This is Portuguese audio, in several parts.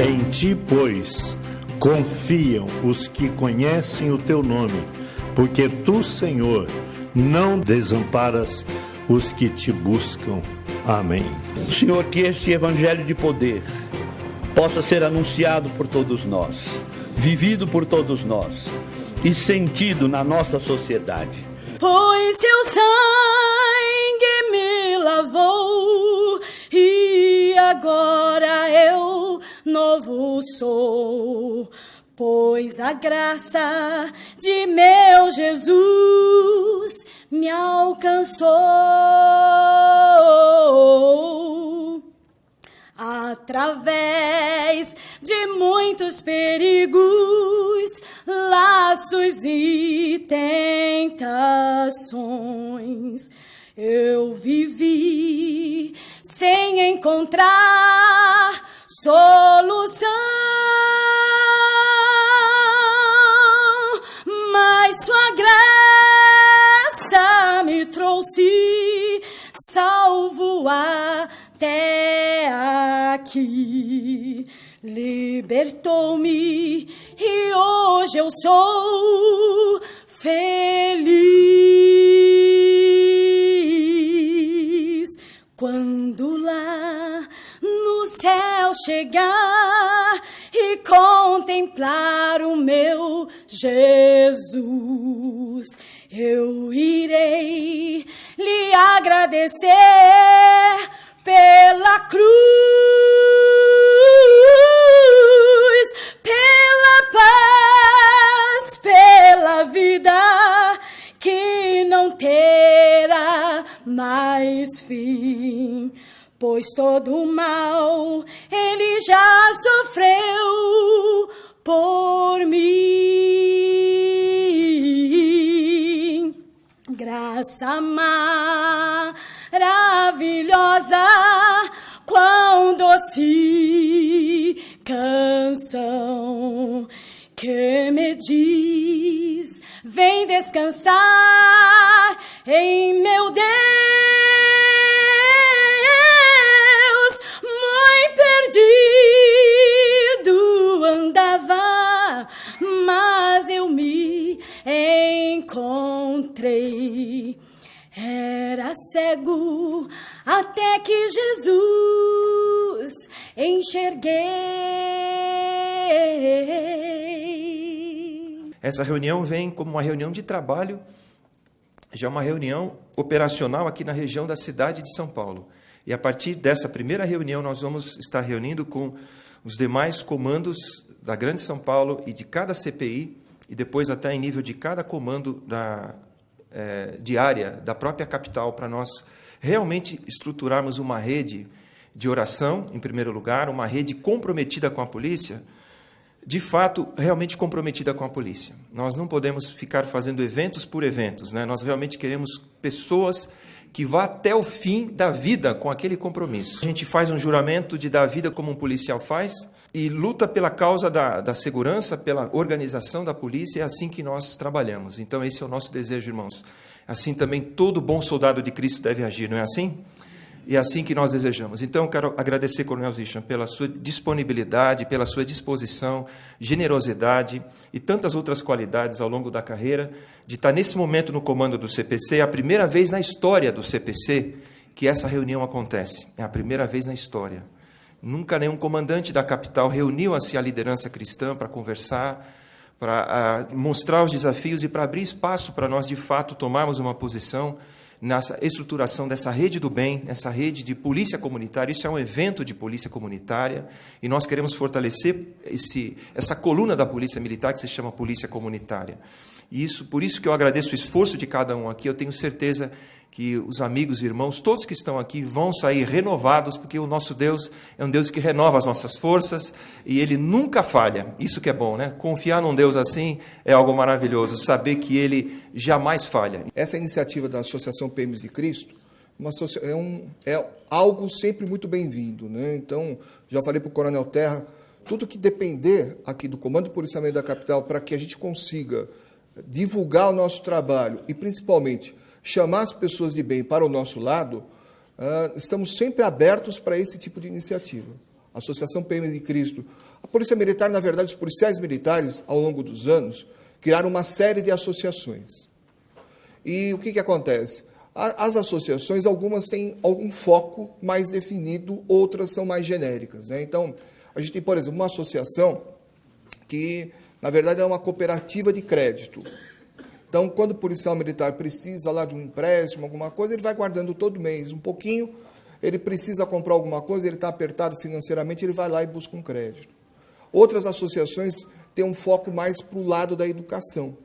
Em ti, pois, confiam os que conhecem o teu nome, porque tu, Senhor, não desamparas os que te buscam. Amém. Senhor, que este evangelho de poder possa ser anunciado por todos nós, vivido por todos nós e sentido na nossa sociedade. Pois seu sangue me lavou e agora eu novo sou. Pois a graça de meu Jesus me alcançou. Através de muitos perigos, laços e tentações, eu vivi sem encontrar solução. Mas sua graça me trouxe salvo até aqui. Libertou-me e hoje eu sou feliz. Quando lá no céu chegar e contemplar o meu Jesus, eu irei lhe agradecer pela cruz, pela paz, pela vida que não terá mais fim. Pois todo o mal ele já sofreu por mim. Graça maravilhosa, quão doce canção que me diz: vem descansar em meu Deus. Muito perdido andava, mas eu me encontrei. Era cego até que Jesus enxerguei. Essa reunião vem como uma reunião de trabalho, já uma reunião operacional aqui na região da cidade de São Paulo. E a partir dessa primeira reunião nós vamos estar reunindo com os demais comandos da Grande São Paulo e de cada CPI, e depois até em nível de cada comando de área da própria capital, para nós realmente estruturarmos uma rede de oração, em primeiro lugar, uma rede comprometida com a polícia, de fato, realmente comprometida com a polícia. Nós não podemos ficar fazendo eventos por eventos, né? Nós realmente queremos pessoas que vá até o fim da vida com aquele compromisso. A gente faz um juramento de dar a vida como um policial faz e luta pela causa da segurança, pela organização da polícia, é assim que nós trabalhamos. Então, esse é o nosso desejo, irmãos. Assim também todo bom soldado de Cristo deve agir, não é assim? E é assim que nós desejamos. Então, eu quero agradecer, Coronel Zicham, pela sua disponibilidade, pela sua disposição, generosidade e tantas outras qualidades ao longo da carreira, de estar nesse momento no comando do CPC. É a primeira vez na história do CPC que essa reunião acontece. É a primeira vez na história. Nunca nenhum comandante da capital reuniu-se a liderança cristã para conversar, para mostrar os desafios e para abrir espaço para nós, de fato, tomarmos uma posição nessa estruturação dessa rede do bem, essa rede de polícia comunitária. Isso é um evento de polícia comunitária e nós queremos fortalecer essa coluna da polícia militar que se chama polícia comunitária. E por isso que eu agradeço o esforço de cada um aqui. Eu tenho certeza que os amigos e irmãos, todos que estão aqui, vão sair renovados, porque o nosso Deus é um Deus que renova as nossas forças e Ele nunca falha. Isso que é bom, né? Confiar num Deus assim é algo maravilhoso, saber que Ele jamais falha. Essa iniciativa da Associação PMs de Cristo é algo sempre muito bem-vindo, né? Então, já falei para o Coronel Terra, tudo que depender aqui do Comando de Policiamento da Capital para que a gente consiga divulgar o nosso trabalho e, principalmente, chamar as pessoas de bem para o nosso lado, estamos sempre abertos para esse tipo de iniciativa. a Associação PMs de Cristo. A Polícia Militar, na verdade, os policiais militares, ao longo dos anos, criaram uma série de associações. E o que acontece? As associações, algumas têm algum foco mais definido, outras são mais genéricas, né? Então, a gente tem, por exemplo, uma associação que, na verdade, é uma cooperativa de crédito. Então, quando o policial militar precisa lá de um empréstimo, alguma coisa, ele vai guardando todo mês um pouquinho, ele precisa comprar alguma coisa, ele está apertado financeiramente, ele vai lá e busca um crédito. Outras associações têm um foco mais para o lado da educação.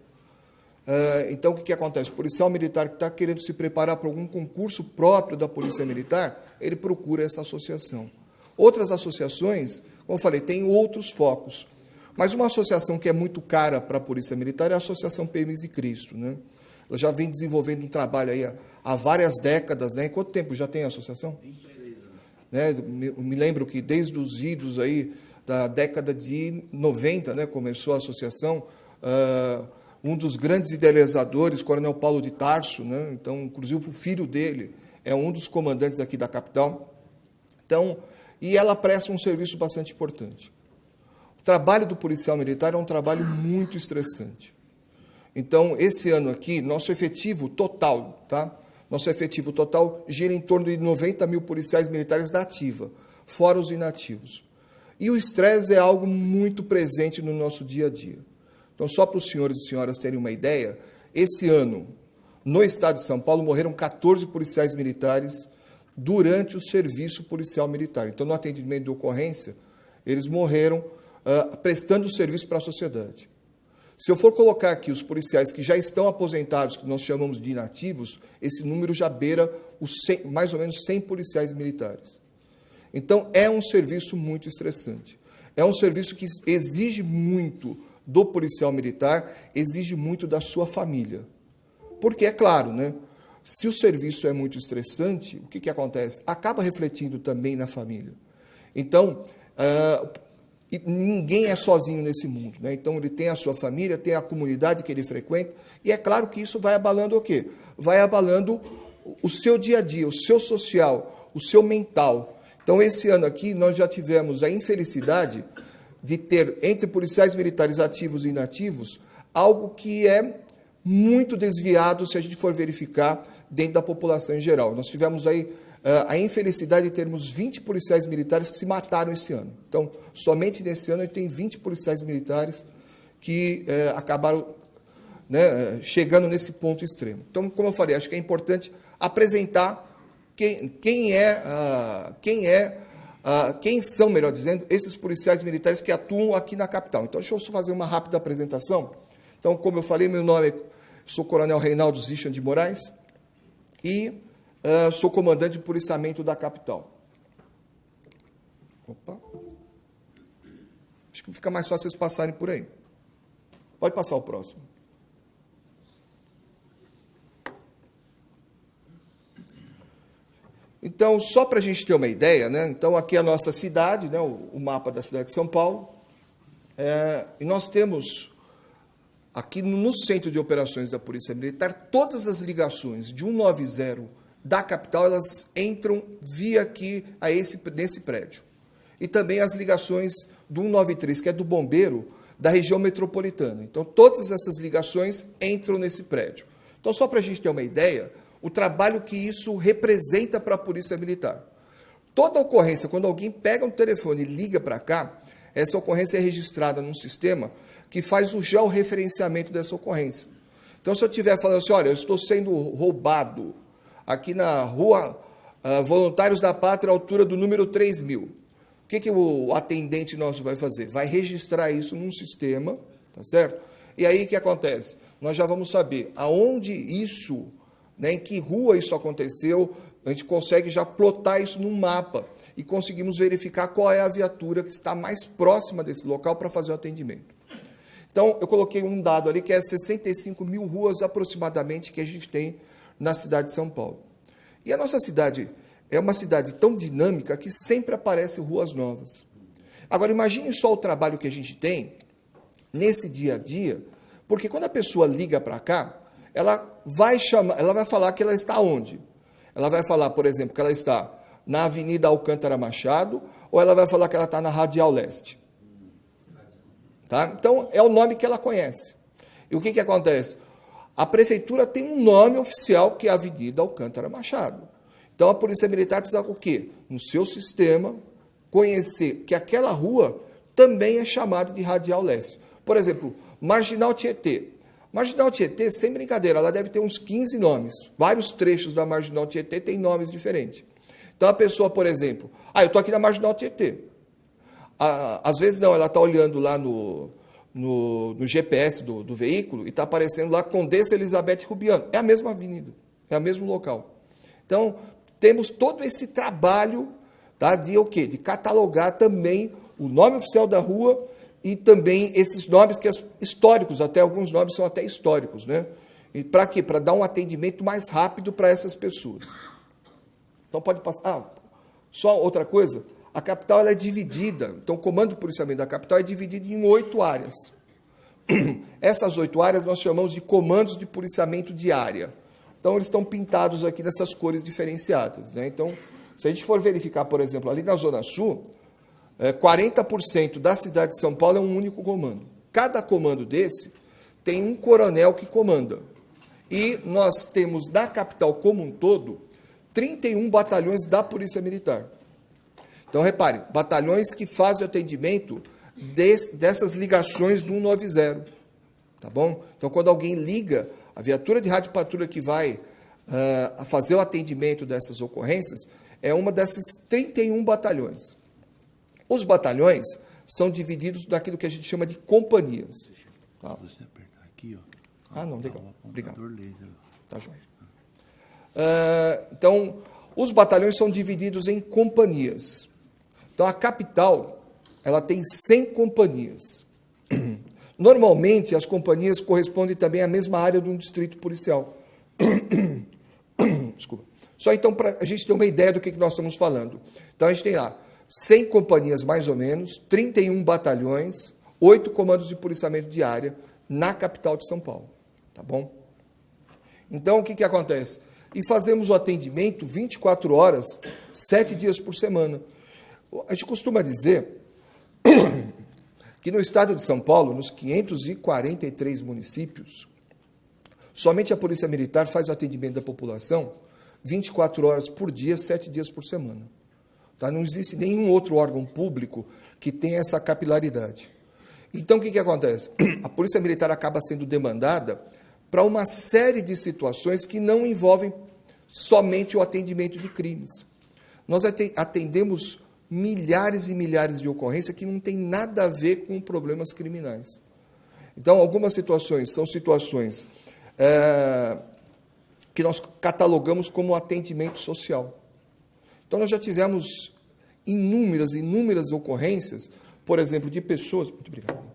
Então, o que acontece? O policial militar que está querendo se preparar para algum concurso próprio da Polícia Militar, ele procura essa associação. Outras associações, como eu falei, têm outros focos. Mas uma associação que é muito cara para a Polícia Militar é a Associação PMs de Cristo, né? Ela já vem desenvolvendo um trabalho aí há várias décadas, né? Em quanto tempo já tem a associação? 23 anos. Né? Me lembro que desde os idos aí da década de 90, né, começou a associação. Um dos grandes idealizadores, Coronel Paulo de Tarso, né? Então, inclusive o filho dele é um dos comandantes aqui da capital. Então, e ela presta um serviço bastante importante. O trabalho do policial militar é um trabalho muito estressante. Então, esse ano aqui, nosso efetivo total, tá? Nosso efetivo total gira em torno de 90 mil policiais militares da ativa, fora os inativos. E o estresse é algo muito presente no nosso dia a dia. Então, só para os senhores e senhoras terem uma ideia, esse ano, no estado de São Paulo, morreram 14 policiais militares durante o serviço policial militar. Então, no atendimento de ocorrência, eles morreram prestando serviço para a sociedade. Se eu for colocar aqui os policiais que já estão aposentados, que nós chamamos de inativos, esse número já beira mais ou menos 100 policiais militares. Então, é um serviço muito estressante. É um serviço que exige muito do policial militar, exige muito da sua família. Porque, é claro, né, se o serviço é muito estressante, o que acontece? Acaba refletindo também na família. Então, ninguém é sozinho nesse mundo, né? Então, ele tem a sua família, tem a comunidade que ele frequenta, e é claro que isso vai abalando o quê? Vai abalando o seu dia a dia, o seu social, o seu mental. Então, esse ano aqui, nós já tivemos a infelicidade de ter, entre policiais militares ativos e inativos, algo que é muito desviado se a gente for verificar dentro da população em geral. Nós tivemos aí a infelicidade de termos 20 policiais militares que se mataram esse ano. Então, somente nesse ano, tem 20 policiais militares que acabaram, né, chegando nesse ponto extremo. Então, como eu falei, acho que é importante apresentar quem são, melhor dizendo, esses policiais militares que atuam aqui na capital. Então, deixa eu só fazer uma rápida apresentação. Então, como eu falei, meu nome sou Coronel Reinaldo Zicham de Moraes e sou comandante de policiamento da capital. Opa. Acho que fica mais fácil vocês passarem por aí. Pode passar o próximo. Então, só para a gente ter uma ideia, né? Então, aqui é a nossa cidade, né? O mapa da cidade de São Paulo. E nós temos, aqui no Centro de Operações da Polícia Militar, todas as ligações de 190 da capital, elas entram via aqui nesse prédio. E também as ligações do 193, que é do bombeiro, da região metropolitana. Então, todas essas ligações entram nesse prédio. Então, só para a gente ter uma ideia, o trabalho que isso representa para a Polícia Militar. Toda ocorrência, quando alguém pega um telefone e liga para cá, essa ocorrência é registrada num sistema que faz o georreferenciamento dessa ocorrência. Então, se eu estiver falando assim, olha, eu estou sendo roubado aqui na rua Voluntários da Pátria, altura do número 3000, o que o atendente nosso vai fazer? Vai registrar isso num sistema, tá certo? E aí, o que acontece? Nós já vamos saber aonde isso, né, em que rua isso aconteceu, a gente consegue já plotar isso num mapa e conseguimos verificar qual é a viatura que está mais próxima desse local para fazer o atendimento. Então, eu coloquei um dado ali que é 65 mil ruas aproximadamente que a gente tem na cidade de São Paulo. E a nossa cidade é uma cidade tão dinâmica que sempre aparecem ruas novas. Agora, imagine só o trabalho que a gente tem nesse dia a dia, porque quando a pessoa liga para cá, ela vai falar que ela está onde? Ela vai falar, por exemplo, que ela está na Avenida Alcântara Machado, ou ela vai falar que ela está na Radial Leste? Tá? Então, é o nome que ela conhece. E o que acontece? A prefeitura tem um nome oficial, que é a Avenida Alcântara Machado. Então, a Polícia Militar precisa o quê? No seu sistema, conhecer que aquela rua também é chamada de Radial Leste. Por exemplo, Marginal Tietê. Marginal Tietê, sem brincadeira, ela deve ter uns 15 nomes. Vários trechos da Marginal Tietê têm nomes diferentes. Então, a pessoa, por exemplo, eu estou aqui na Marginal Tietê. Às vezes não, ela está olhando lá no GPS do veículo e está aparecendo lá Condessa Elizabeth Rubiano. É a mesma avenida, é o mesmo local. Então, temos todo esse trabalho, tá, de o quê? De catalogar também o nome oficial da rua e também esses nomes que históricos, até alguns nomes são até históricos, né? E para quê? Para dar um atendimento mais rápido para essas pessoas. Então, pode passar. Só outra coisa, a capital ela é dividida, então o comando de policiamento da capital é dividido em 8 áreas. Essas 8 áreas nós chamamos de comandos de policiamento de área. Então, eles estão pintados aqui nessas cores diferenciadas, né? Então, se a gente for verificar, por exemplo, ali na Zona Sul, 40% da cidade de São Paulo é um único comando. Cada comando desse tem um coronel que comanda. E nós temos, na capital como um todo, 31 batalhões da Polícia Militar. Então, repare, batalhões que fazem atendimento dessas ligações do 190, tá bom? Então, quando alguém liga, a viatura de rádio patrulha que vai fazer o atendimento dessas ocorrências é uma desses 31 batalhões. Os batalhões são divididos naquilo que a gente chama de companhias. Tá? Você apertar aqui, ó. Não, legal. Obrigado. Laser. Tá joia. Então, os batalhões são divididos em companhias. Então, a capital, ela tem 100 companhias. Normalmente, as companhias correspondem também à mesma área de um distrito policial. Desculpa. Só então, para a gente ter uma ideia do que nós estamos falando. Então, a gente tem lá 100 companhias, mais ou menos, 31 batalhões, 8 comandos de policiamento de área na capital de São Paulo. Tá bom? Então, o que acontece? E fazemos o atendimento 24 horas, 7 dias por semana. A gente costuma dizer que no estado de São Paulo, nos 543 municípios, somente a Polícia Militar faz o atendimento da população 24 horas por dia, 7 dias por semana. Tá? Não existe nenhum outro órgão público que tenha essa capilaridade. Então, o que acontece? A Polícia Militar acaba sendo demandada para uma série de situações que não envolvem somente o atendimento de crimes. Nós atendemos milhares e milhares de ocorrências que não tem nada a ver com problemas criminais. Então, algumas situações são situações que nós catalogamos como atendimento social. Então, nós já tivemos inúmeras ocorrências, por exemplo, de pessoas... Muito obrigado.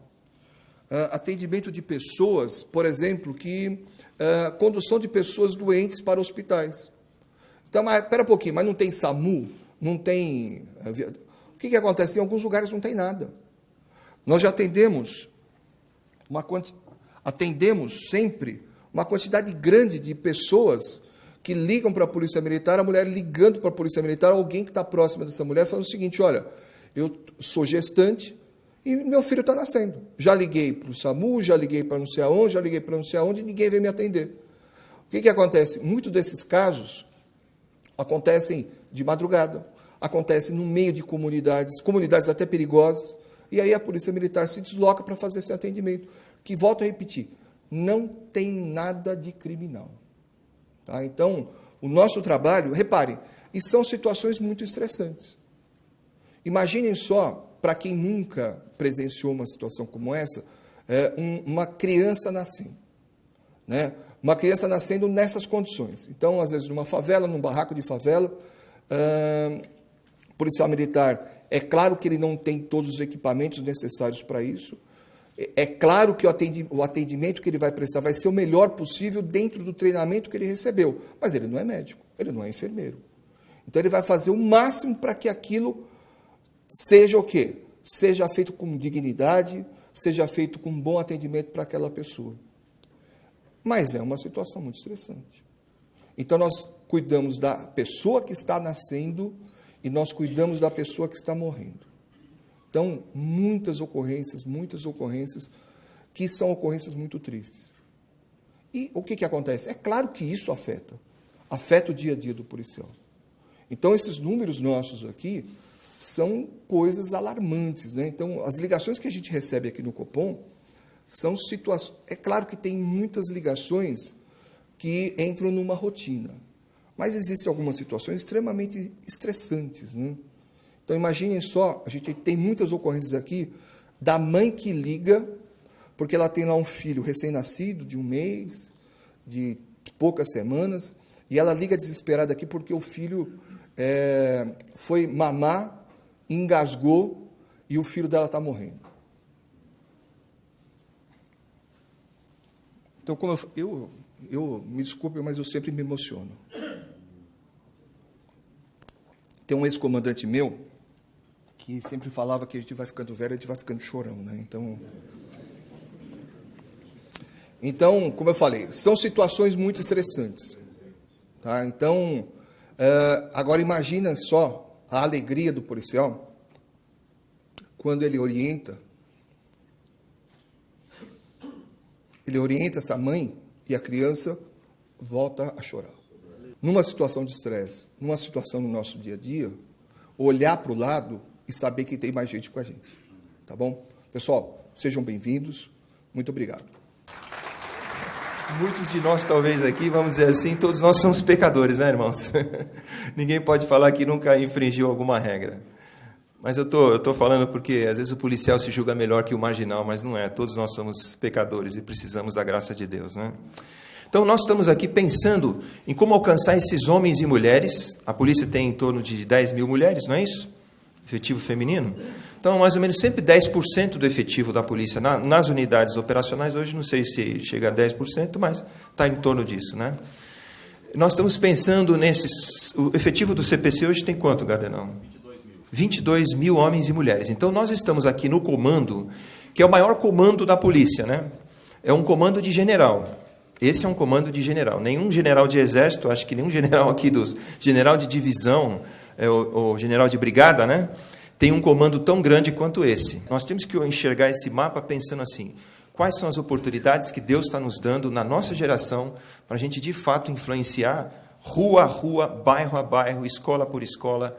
Atendimento de pessoas, por exemplo, condução de pessoas doentes para hospitais. Então, mas espera um pouquinho, mas não tem SAMU? Não tem... O que acontece? Em alguns lugares não tem nada. Nós já atendemos sempre uma quantidade grande de pessoas que ligam para a Polícia Militar, a mulher ligando para a Polícia Militar, alguém que está próximo dessa mulher, falando o seguinte: olha, eu sou gestante e meu filho está nascendo. Já liguei para o SAMU, já liguei para não sei aonde, já liguei para não sei aonde, e ninguém veio me atender. O que acontece? Muitos desses casos acontecem de madrugada, acontecem no meio de comunidades até perigosas, e aí a Polícia Militar se desloca para fazer esse atendimento, que, volto a repetir, não tem nada de criminal. Tá? Então, o nosso trabalho, reparem, e são situações muito estressantes. Imaginem só, para quem nunca presenciou uma situação como essa, uma criança nascendo. Né? Uma criança nascendo nessas condições. Então, às vezes, numa favela, num barraco de favela, o policial militar, é claro que ele não tem todos os equipamentos necessários para isso. É claro que o atendimento que ele vai prestar vai ser o melhor possível dentro do treinamento que ele recebeu. Mas ele não é médico, ele não é enfermeiro. Então, ele vai fazer o máximo para que aquilo seja o quê? Seja feito com dignidade, seja feito com bom atendimento para aquela pessoa. Mas é uma situação muito estressante. Então, nós cuidamos da pessoa que está nascendo e nós cuidamos da pessoa que está morrendo. Então, muitas ocorrências que são ocorrências muito tristes. E o que acontece? É claro que isso afeta o dia a dia do policial. Então, esses números nossos aqui são coisas alarmantes, né? Então, as ligações que a gente recebe aqui no Copom são situações... É claro que tem muitas ligações que entram numa rotina, mas existem algumas situações extremamente estressantes, né? Então, imaginem só, a gente tem muitas ocorrências aqui da mãe que liga, porque ela tem lá um filho recém-nascido, de 1 mês, de poucas semanas, e ela liga desesperada aqui porque o filho foi mamar, engasgou, e o filho dela está morrendo. Então, como eu me desculpe, mas eu sempre me emociono. Tem um ex-comandante meu que sempre falava que a gente vai ficando velho, a gente vai ficando chorão, né? Então, como eu falei, são situações muito estressantes. Tá? Então, agora imagina só a alegria do policial quando ele orienta essa mãe e a criança volta a chorar. Numa situação de estresse, numa situação no nosso dia a dia, olhar para o lado e saber que tem mais gente com a gente. Tá bom? Pessoal, sejam bem-vindos. Muito obrigado. Muitos de nós, talvez aqui, vamos dizer assim, todos nós somos pecadores, né, irmãos? Ninguém pode falar que nunca infringiu alguma regra. Mas eu tô falando porque, às vezes, o policial se julga melhor que o marginal, mas não é. Todos nós somos pecadores e precisamos da graça de Deus, né? Então, nós estamos aqui pensando em como alcançar esses homens e mulheres. A polícia tem em torno de 10 mil mulheres, não é isso? Efetivo feminino. Então, mais ou menos sempre 10% do efetivo da polícia nas unidades operacionais. Hoje, não sei se chega a 10%, mas está em torno disso, né? Nós estamos pensando nesses... O efetivo do CPC hoje tem quanto, Gardenão? 22 mil homens e mulheres. Então, nós estamos aqui no comando, que é o maior comando da polícia, né? É um comando de general. Esse é um comando de general. Nenhum general de exército, acho que nenhum general aqui general de divisão, o general de brigada, né, tem um comando tão grande quanto esse. Nós temos que enxergar esse mapa pensando assim, quais são as oportunidades que Deus está nos dando na nossa geração para a gente, de fato, influenciar rua a rua, bairro a bairro, escola por escola.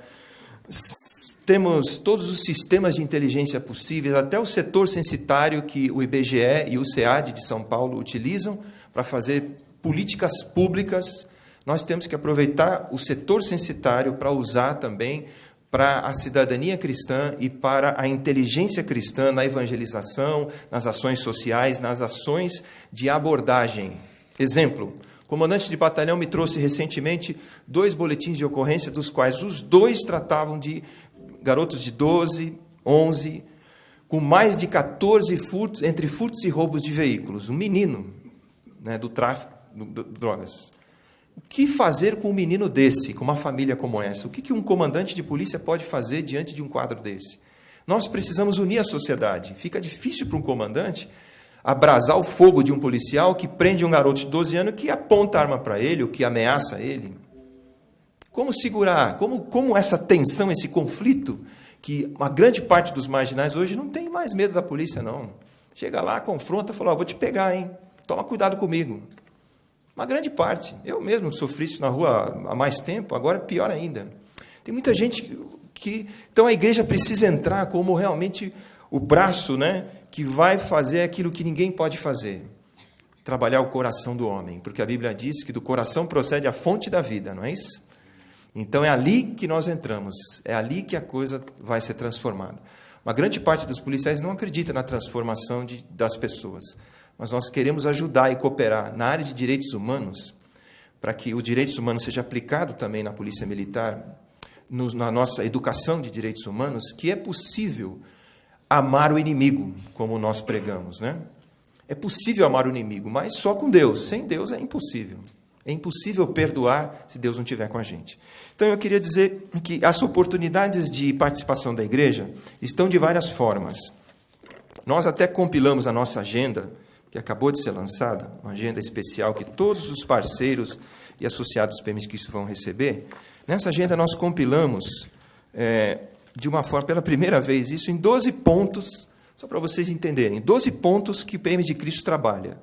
Temos todos os sistemas de inteligência possíveis, até o setor censitário que o IBGE e o SEAD de São Paulo utilizam para fazer políticas públicas. Nós temos que aproveitar o setor censitário para usar também para a cidadania cristã e para a inteligência cristã na evangelização, nas ações sociais, nas ações de abordagem. Exemplo, o comandante de batalhão me trouxe recentemente 2 boletins de ocorrência, dos quais os 2 tratavam de garotos de 12, 11, com mais de 14 furtos, entre furtos e roubos de veículos. Um menino, né, do tráfico de drogas. O que fazer com um menino desse, com uma família como essa? O que um comandante de polícia pode fazer diante de um quadro desse? Nós precisamos unir a sociedade. Fica difícil para um comandante abrasar o fogo de um policial que prende um garoto de 12 anos que aponta a arma para ele ou que ameaça ele. Como segurar? Como essa tensão, esse conflito, que uma grande parte dos marginais hoje não tem mais medo da polícia, não. Chega lá, confronta, fala, vou te pegar, hein? Toma cuidado comigo. Uma grande parte. Eu mesmo sofri isso na rua há mais tempo, agora pior ainda. Tem muita gente que... Então, a igreja precisa entrar como realmente o braço, né, que vai fazer aquilo que ninguém pode fazer. Trabalhar o coração do homem. Porque a Bíblia diz que do coração procede a fonte da vida, não é isso? Então, é ali que nós entramos. É ali que a coisa vai ser transformada. Uma grande parte dos policiais não acredita na transformação das pessoas. Mas nós queremos ajudar e cooperar na área de direitos humanos, para que os direitos humanos seja aplicado também na Polícia Militar, na nossa educação de direitos humanos, que é possível amar o inimigo, como nós pregamos, né? É possível amar o inimigo, mas só com Deus. Sem Deus é impossível. É impossível perdoar se Deus não estiver com a gente. Então, eu queria dizer que as oportunidades de participação da igreja estão de várias formas. Nós até compilamos a nossa agenda, que acabou de ser lançada, uma agenda especial que todos os parceiros e associados PMs que isso vão receber. Nessa agenda nós compilamos de uma forma, pela primeira vez, isso em 12 pontos, só para vocês entenderem, 12 pontos que o PM de Cristo trabalha.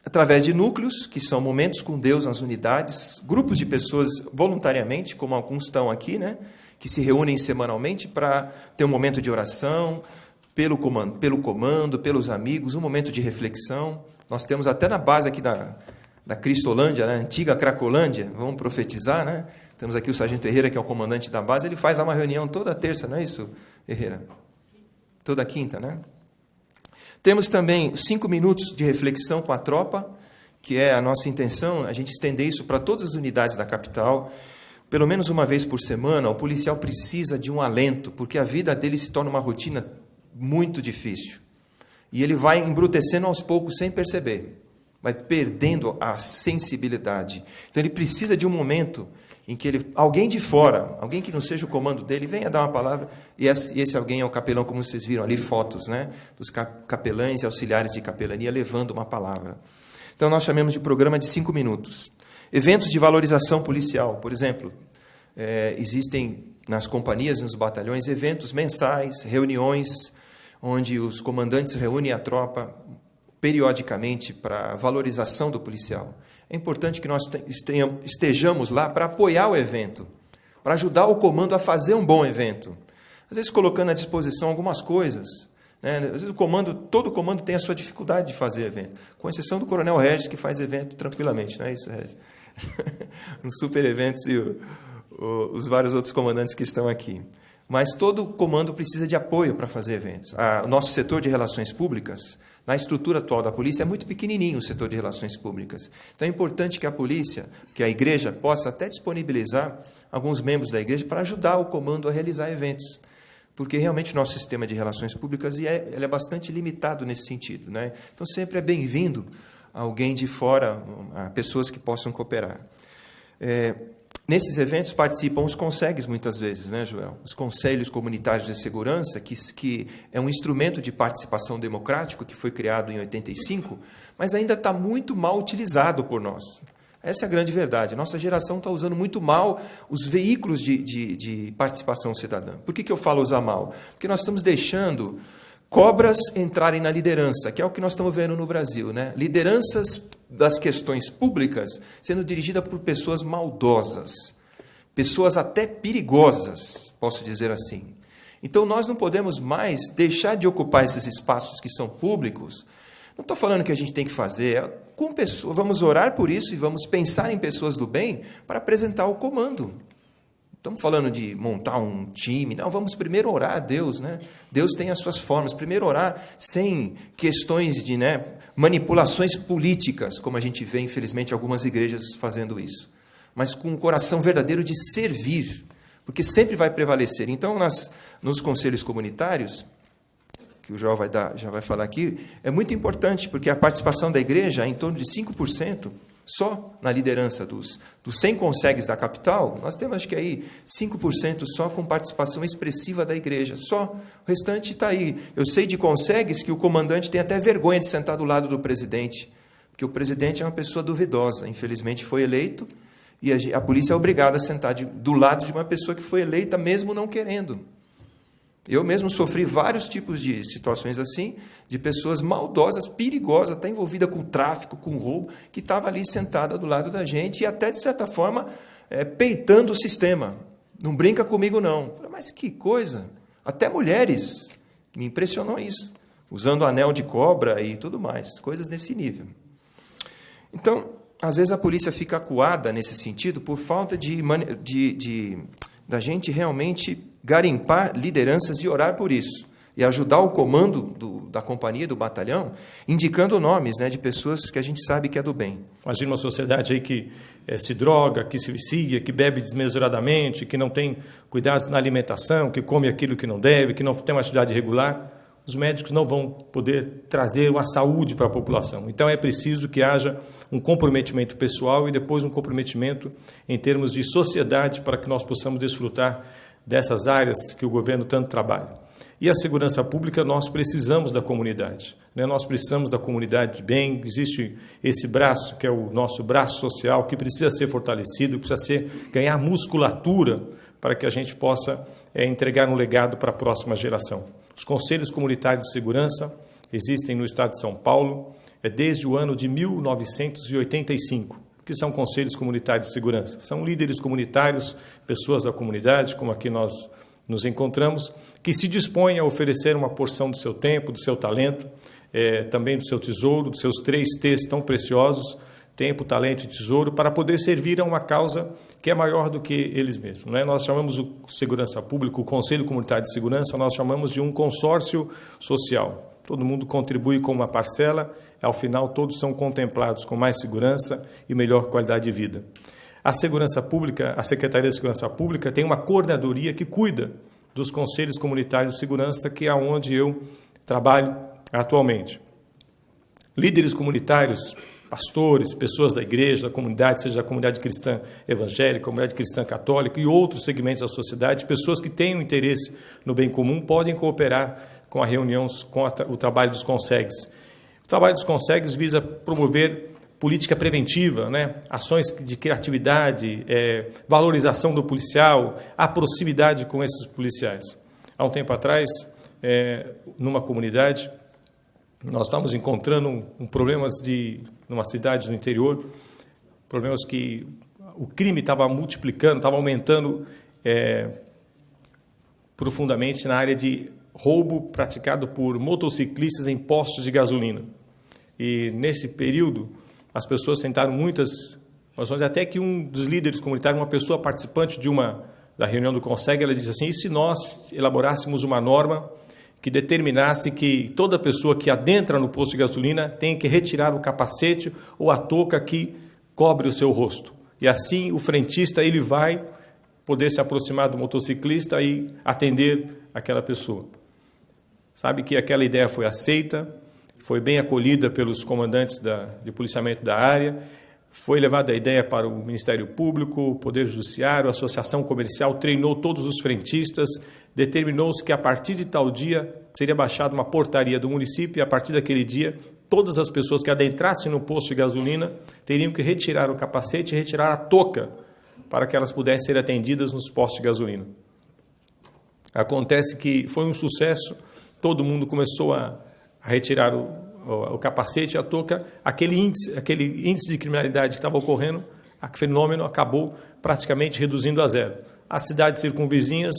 Através de núcleos, que são momentos com Deus nas unidades, grupos de pessoas voluntariamente, como alguns estão aqui, né, que se reúnem semanalmente para ter um momento de oração, pelo comando, pelos amigos, um momento de reflexão. Nós temos até na base aqui da Cristolândia, né, antiga Cracolândia, vamos profetizar, né? Temos aqui o Sargento Herrera, que é o comandante da base, ele faz uma reunião toda terça, não é isso, Herrera? Toda quinta, né? Temos também 5 minutos de reflexão com a tropa, que é a nossa intenção, a gente estender isso para todas as unidades da capital. Pelo menos uma vez por semana, o policial precisa de um alento, porque a vida dele se torna uma rotina muito difícil. E ele vai embrutecendo aos poucos sem perceber, vai perdendo a sensibilidade. Então ele precisa de um momento em que alguém de fora, alguém que não seja o comando dele, venha dar uma palavra, e esse alguém é o capelão, como vocês viram ali, fotos, né, dos capelães e auxiliares de capelania levando uma palavra. Então, nós chamamos de programa de 5 minutos. Eventos de valorização policial, por exemplo, existem nas companhias, nos batalhões, eventos mensais, reuniões, onde os comandantes reúnem a tropa periodicamente para valorização do policial. É importante que nós estejamos lá para apoiar o evento, para ajudar o comando a fazer um bom evento. Às vezes colocando à disposição algumas coisas, né? Às vezes todo comando tem a sua dificuldade de fazer evento, com exceção do Coronel Regis, que faz evento tranquilamente, não é isso, Regis? Uns super eventos e os vários outros comandantes que estão aqui. Mas todo comando precisa de apoio para fazer eventos. O nosso setor de relações públicas, na estrutura atual da polícia, é muito pequenininho o setor de relações públicas. Então é importante que a polícia, que a igreja, possa até disponibilizar alguns membros da igreja para ajudar o comando a realizar eventos. Porque realmente o nosso sistema de relações públicas ele é bastante limitado nesse sentido, né? Então sempre é bem-vindo alguém de fora, pessoas que possam cooperar. Nesses eventos participam os CONSEGs, muitas vezes, né, Joel? Os Conselhos Comunitários de Segurança, que é um instrumento de participação democrático que foi criado em 85, mas ainda está muito mal utilizado por nós. Essa é a grande verdade. Nossa geração está usando muito mal os veículos de participação cidadã. Por que eu falo usar mal? Porque nós estamos deixando cobras entrarem na liderança, que é o que nós estamos vendo no Brasil, né? Lideranças das questões públicas sendo dirigidas por pessoas maldosas, pessoas até perigosas, posso dizer assim. Então, nós não podemos mais deixar de ocupar esses espaços que são públicos. Não estou falando que a gente tem que fazer, com pessoas, vamos orar por isso e vamos pensar em pessoas do bem para apresentar o comando. Estamos falando de montar um time, não, vamos primeiro orar a Deus, né? Deus tem as suas formas, primeiro orar sem questões de manipulações políticas, como a gente vê, infelizmente, algumas igrejas fazendo isso, mas com um coração verdadeiro de servir, porque sempre vai prevalecer. Então, nos conselhos comunitários, que o João já vai falar aqui, é muito importante, porque a participação da igreja é em torno de 5%, só na liderança dos 100 CONSEGs da capital, nós temos, acho que aí, 5% só com participação expressiva da igreja. Só. O restante está aí. Eu sei de CONSEGs que o comandante tem até vergonha de sentar do lado do presidente, porque o presidente é uma pessoa duvidosa. Infelizmente, foi eleito, e a polícia é obrigada a sentar do lado de uma pessoa que foi eleita, mesmo não querendo. Eu mesmo sofri vários tipos de situações assim, de pessoas maldosas, perigosas, até envolvidas com tráfico, com roubo, que estava ali sentada do lado da gente e até, de certa forma, peitando o sistema. Não brinca comigo, não. Mas que coisa! Até mulheres, me impressionou isso, usando anel de cobra e tudo mais, coisas desse nível. Então, às vezes a polícia fica acuada nesse sentido por falta da gente realmente garimpar lideranças e orar por isso, e ajudar o comando da companhia, do batalhão, indicando nomes, né, de pessoas que a gente sabe que é do bem. Imagina uma sociedade aí que se droga, que se vicia, que bebe desmesuradamente, que não tem cuidados na alimentação, que come aquilo que não deve, que não tem uma atividade regular. Os médicos não vão poder trazer uma saúde para a população. Então, é preciso que haja um comprometimento pessoal e depois um comprometimento em termos de sociedade para que nós possamos desfrutar dessas áreas que o governo tanto trabalha. E a segurança pública, nós precisamos da comunidade, né? Nós precisamos da comunidade de bem. Existe esse braço, que é o nosso braço social, que precisa ser fortalecido, precisa ganhar musculatura para que a gente possa entregar um legado para a próxima geração. Os Conselhos Comunitários de Segurança existem no estado de São Paulo desde o ano de 1985, que são Conselhos Comunitários de Segurança. São líderes comunitários, pessoas da comunidade, como aqui nós nos encontramos, que se dispõem a oferecer uma porção do seu tempo, do seu talento, também do seu tesouro, dos seus 3 T's tão preciosos, tempo, talento e tesouro, para poder servir a uma causa que é maior do que eles mesmos, né? Nós chamamos o Segurança Pública, o Conselho Comunitário de Segurança, nós chamamos de um consórcio social. Todo mundo contribui com uma parcela, ao final todos são contemplados com mais segurança e melhor qualidade de vida. A Segurança Pública, a Secretaria de Segurança Pública tem uma coordenadoria que cuida dos Conselhos Comunitários de Segurança, que é onde eu trabalho atualmente. Líderes comunitários, pastores, pessoas da igreja, da comunidade, seja a comunidade cristã evangélica, comunidade cristã católica e outros segmentos da sociedade, pessoas que têm um interesse no bem comum, podem cooperar com a reunião, com o trabalho dos CONSEGs. O trabalho dos CONSEGs visa promover política preventiva, né? Ações de criatividade, valorização do policial, a proximidade com esses policiais. Há um tempo atrás, numa comunidade, nós estávamos encontrando problemas numa cidade no interior, problemas que o crime estava multiplicando, estava aumentando profundamente na área de roubo praticado por motociclistas em postos de gasolina. E nesse período, as pessoas tentaram muitas ações, até que um dos líderes comunitários, uma pessoa participante da reunião do CONSEG, ela disse assim: e se nós elaborássemos uma norma que determinasse que toda pessoa que adentra no posto de gasolina tem que retirar o capacete ou a touca que cobre o seu rosto. E assim o frentista ele vai poder se aproximar do motociclista e atender aquela pessoa. Sabe que aquela ideia foi aceita, foi bem acolhida pelos comandantes de policiamento da área, foi levada a ideia para o Ministério Público, o Poder Judiciário, a Associação Comercial, treinou todos os frentistas, determinou-se que a partir de tal dia seria baixada uma portaria do município e a partir daquele dia todas as pessoas que adentrassem no posto de gasolina teriam que retirar o capacete e retirar a touca para que elas pudessem ser atendidas nos postos de gasolina. Acontece que foi um sucesso, todo mundo começou a retirar o capacete e a touca, aquele índice de criminalidade que estava ocorrendo, aquele fenômeno acabou praticamente reduzindo a zero. As cidades circunvizinhas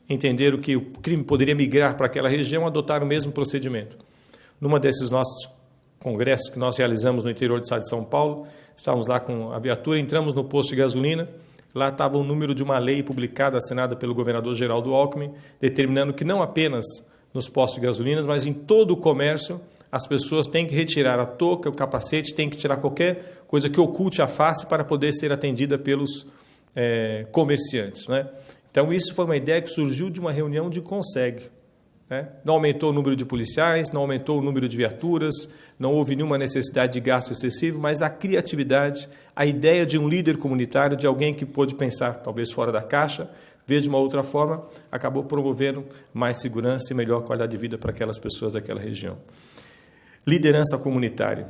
entenderam que o crime poderia migrar para aquela região, adotaram o mesmo procedimento. Numa desses nossos congressos que nós realizamos no interior do estado de São Paulo, estávamos lá com a viatura, entramos no posto de gasolina, lá estava o número de uma lei publicada, assinada pelo governador Geraldo Alckmin, determinando que não apenas nos postos de gasolina, mas em todo o comércio, as pessoas têm que retirar a touca, o capacete, têm que tirar qualquer coisa que oculte a face para poder ser atendida pelos comerciantes, né? Então, isso foi uma ideia que surgiu de uma reunião de CONSEG, né? Não aumentou o número de policiais, não aumentou o número de viaturas, não houve nenhuma necessidade de gasto excessivo, mas a criatividade, a ideia de um líder comunitário, de alguém que pôde pensar talvez fora da caixa, ver de uma outra forma, acabou promovendo mais segurança e melhor qualidade de vida para aquelas pessoas daquela região. Liderança comunitária.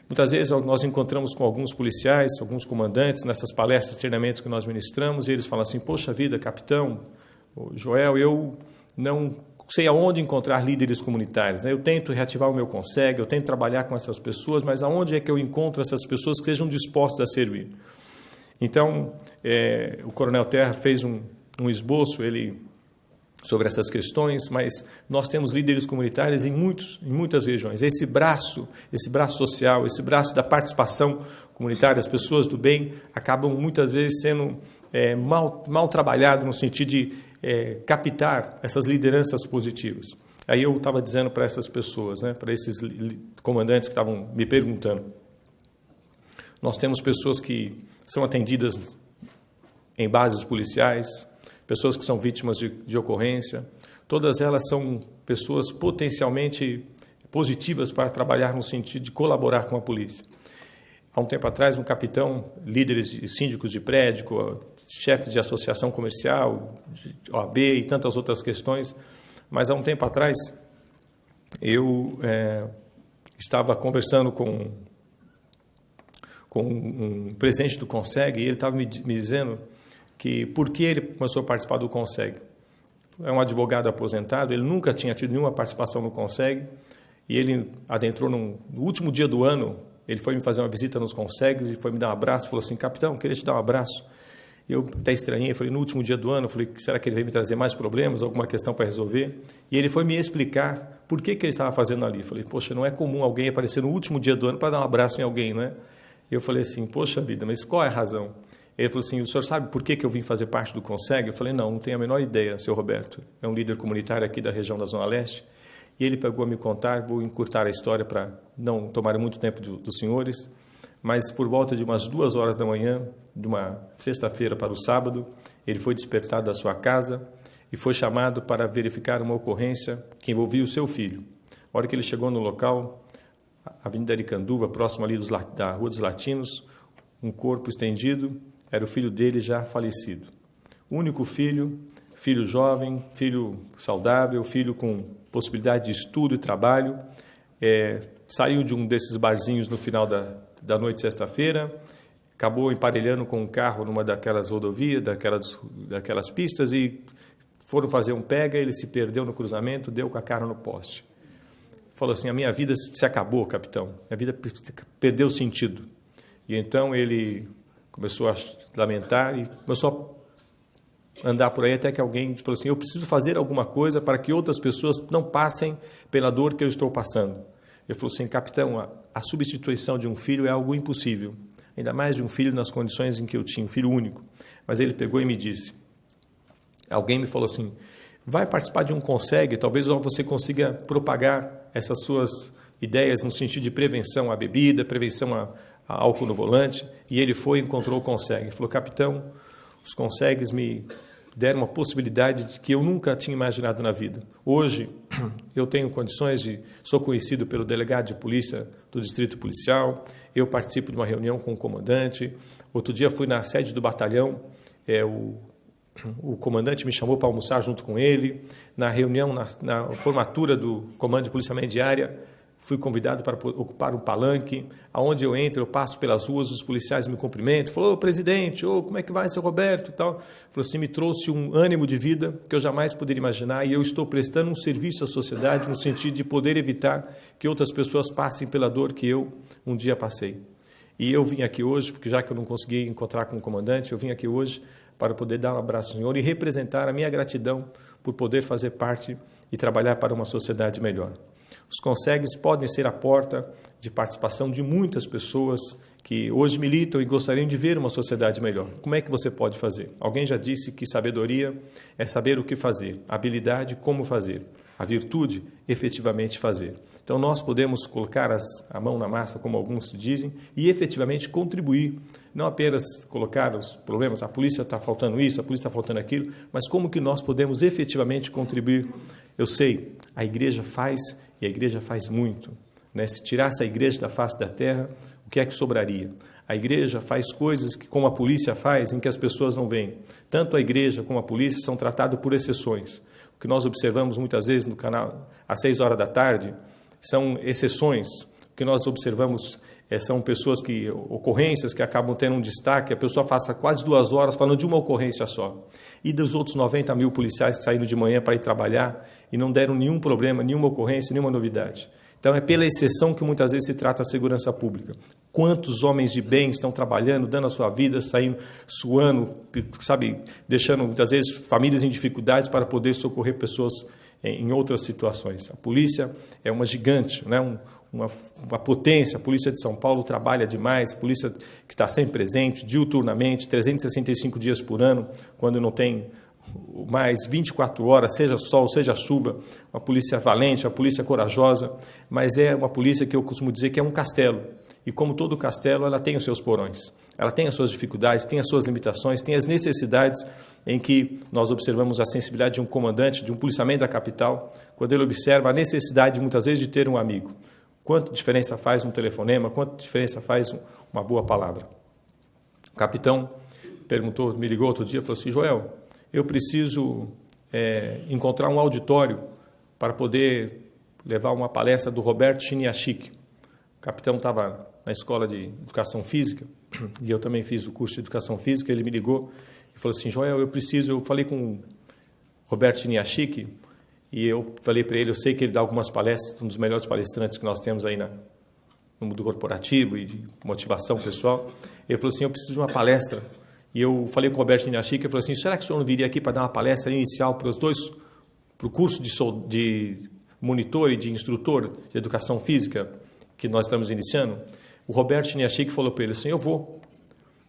Muitas vezes nós encontramos com alguns policiais, alguns comandantes, nessas palestras de treinamento que nós ministramos, e eles falam assim: poxa vida, capitão, Joel, eu não sei aonde encontrar líderes comunitários, né? Eu tento reativar o meu CONSEG, eu tento trabalhar com essas pessoas, mas aonde é que eu encontro essas pessoas que sejam dispostas a servir? Então, o Coronel Terra fez um esboço sobre essas questões, mas nós temos líderes comunitários em muitas regiões. Esse braço social, esse braço da participação comunitária, as pessoas do bem acabam muitas vezes sendo mal trabalhado no sentido de captar essas lideranças positivas. Aí eu estava dizendo para essas pessoas, né, para esses comandantes que estavam me perguntando, nós temos pessoas que são atendidas em bases policiais, pessoas que são vítimas de ocorrência, todas elas são pessoas potencialmente positivas para trabalhar no sentido de colaborar com a polícia. Há um tempo atrás, um capitão, líderes e síndicos de prédio, chefes de associação comercial, de OAB e tantas outras questões, Mas há um tempo atrás, eu estava conversando com um presidente do CONSEG, e ele estava me dizendo que por que ele começou a participar do CONSEG. É um advogado aposentado, ele nunca tinha tido nenhuma participação no CONSEG, e ele adentrou no último dia do ano, ele foi me fazer uma visita nos CONSEGs e foi me dar um abraço, falou assim: capitão, eu queria te dar um abraço. Eu até estranhei, falei, no último dia do ano, falei, será que ele veio me trazer mais problemas, alguma questão para resolver? E ele foi me explicar por que ele estava fazendo ali. Falei, poxa, não é comum alguém aparecer no último dia do ano para dar um abraço em alguém, né? Eu falei assim, poxa vida, mas qual é a razão? Ele falou assim, o senhor sabe por que eu vim fazer parte do CONSEG? Eu falei, não tenho a menor ideia, seu Roberto. É um líder comunitário aqui da região da Zona Leste. E ele pegou a me contar, vou encurtar a história para não tomar muito tempo dos senhores, mas por volta de umas 2 horas da manhã, de uma sexta-feira para o sábado, ele foi despertado da sua casa e foi chamado para verificar uma ocorrência que envolvia o seu filho. A hora que ele chegou no local, Avenida Aricanduva, próximo ali da Rua dos Latinos, um corpo estendido, era o filho dele já falecido. O único filho, filho jovem, filho saudável, filho com possibilidade de estudo e trabalho, saiu de um desses barzinhos no final da noite de sexta-feira, acabou emparelhando com um carro numa daquelas rodovias, daquelas pistas, e foram fazer um pega, ele se perdeu no cruzamento, deu com a cara no poste. Falou assim, a minha vida se acabou, capitão, minha vida perdeu sentido. E então ele começou a lamentar e começou a andar por aí até que alguém falou assim, eu preciso fazer alguma coisa para que outras pessoas não passem pela dor que eu estou passando. Ele falou assim, capitão, a substituição de um filho é algo impossível, ainda mais de um filho nas condições em que eu tinha, um filho único. Mas ele pegou e me disse, alguém me falou assim, vai participar de um CONSEG, talvez você consiga propagar essas suas ideias no sentido de prevenção à bebida, prevenção a álcool no volante, e ele foi e encontrou o CONSEG. Ele falou, capitão, os CONSEGs me deram uma possibilidade que eu nunca tinha imaginado na vida. Hoje, eu tenho condições sou conhecido pelo delegado de polícia do distrito policial, eu participo de uma reunião com o comandante. Outro dia fui na sede do batalhão, o comandante me chamou para almoçar junto com ele. Na reunião, na formatura do comando de policiamento de área, fui convidado para ocupar um palanque, aonde eu entro, eu passo pelas ruas, os policiais me cumprimentam, falou, presidente, como é que vai, seu Roberto, e tal. Falou assim, me trouxe um ânimo de vida que eu jamais poderia imaginar, e eu estou prestando um serviço à sociedade no sentido de poder evitar que outras pessoas passem pela dor que eu um dia passei. E eu vim aqui hoje, porque já que eu não consegui encontrar com o comandante, eu vim aqui hoje para poder dar um abraço ao senhor e representar a minha gratidão por poder fazer parte e trabalhar para uma sociedade melhor. Os CONSEGs podem ser a porta de participação de muitas pessoas que hoje militam e gostariam de ver uma sociedade melhor. Como é que você pode fazer? Alguém já disse que sabedoria é saber o que fazer, habilidade, como fazer, a virtude, efetivamente fazer. Então, nós podemos colocar a mão na massa, como alguns dizem, e efetivamente contribuir, não apenas colocar os problemas, a polícia está faltando isso, a polícia está faltando aquilo, mas como que nós podemos efetivamente contribuir. Eu sei, a igreja faz, e a igreja faz muito, né? Se tirasse a igreja da face da terra, o que é que sobraria? A igreja faz coisas que, como a polícia faz, em que as pessoas não veem. Tanto a igreja como a polícia são tratados por exceções. O que nós observamos muitas vezes no canal, às 6 horas da tarde, são exceções. O que nós observamos são ocorrências que acabam tendo um destaque, a pessoa passa quase 2 horas falando de uma ocorrência só. E dos outros 90 mil policiais que saíram de manhã para ir trabalhar e não deram nenhum problema, nenhuma ocorrência, nenhuma novidade. Então, é pela exceção que muitas vezes se trata a segurança pública. Quantos homens de bem estão trabalhando, dando a sua vida, saindo, suando, deixando muitas vezes famílias em dificuldades para poder socorrer pessoas em outras situações. A polícia é uma gigante, né? Uma potência. A Polícia de São Paulo trabalha demais, a polícia que está sempre presente, diuturnamente, 365 dias por ano, quando não tem mais 24 horas, seja sol, seja chuva, uma polícia valente, uma polícia corajosa, mas é uma polícia que eu costumo dizer que é um castelo, e como todo castelo, ela tem os seus porões, ela tem as suas dificuldades, tem as suas limitações, tem as necessidades em que nós observamos a sensibilidade de um comandante, de um policiamento da capital, quando ele observa a necessidade, muitas vezes, de ter um amigo. Quanto diferença faz um telefonema, quanto diferença faz uma boa palavra. O capitão me ligou outro dia e falou assim, Joel, eu preciso encontrar um auditório para poder levar uma palestra do Roberto Chiniachik. O capitão estava na escola de educação física, e eu também fiz o curso de educação física. Ele me ligou e falou assim: Joel, eu falei com o Roberto Chiniachik, e eu falei para ele, eu sei que ele dá algumas palestras, um dos melhores palestrantes que nós temos aí no mundo corporativo e de motivação pessoal. Ele falou assim: eu preciso de uma palestra. E eu falei com o Roberto Chiniachik, ele falou assim: será que o senhor não viria aqui para dar uma palestra inicial para os dois, para o curso de monitor e de instrutor de educação física que nós estamos iniciando? O Roberto Chiniachik falou para ele assim: eu vou,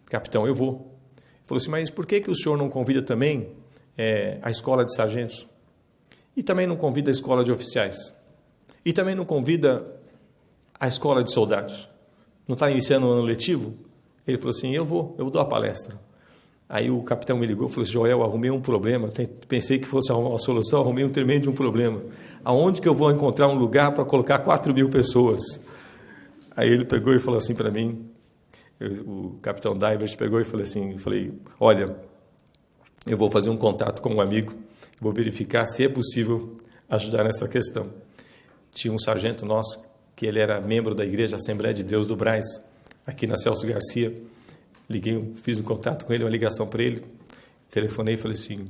capitão, eu vou. Ele falou assim: mas por que o senhor não convida também a escola de sargentos? E também não convida a escola de oficiais? E também não convida a escola de soldados? Não está iniciando o ano letivo? Ele falou assim: eu vou dar a palestra. Aí o capitão me ligou e falou assim: Joel, arrumei um problema, pensei que fosse arrumar uma solução, arrumei um tremendo problema. Aonde que eu vou encontrar um lugar para colocar 4.000 pessoas? Aí ele pegou e falou assim para mim, o capitão Divers pegou e falou assim, olha, eu vou fazer um contato com um amigo, vou verificar se é possível ajudar nessa questão. Tinha um sargento nosso, que ele era membro da Igreja Assembleia de Deus do Brás, aqui na Celso Garcia. Liguei, fiz um contato com ele, uma ligação para ele, telefonei e falei assim: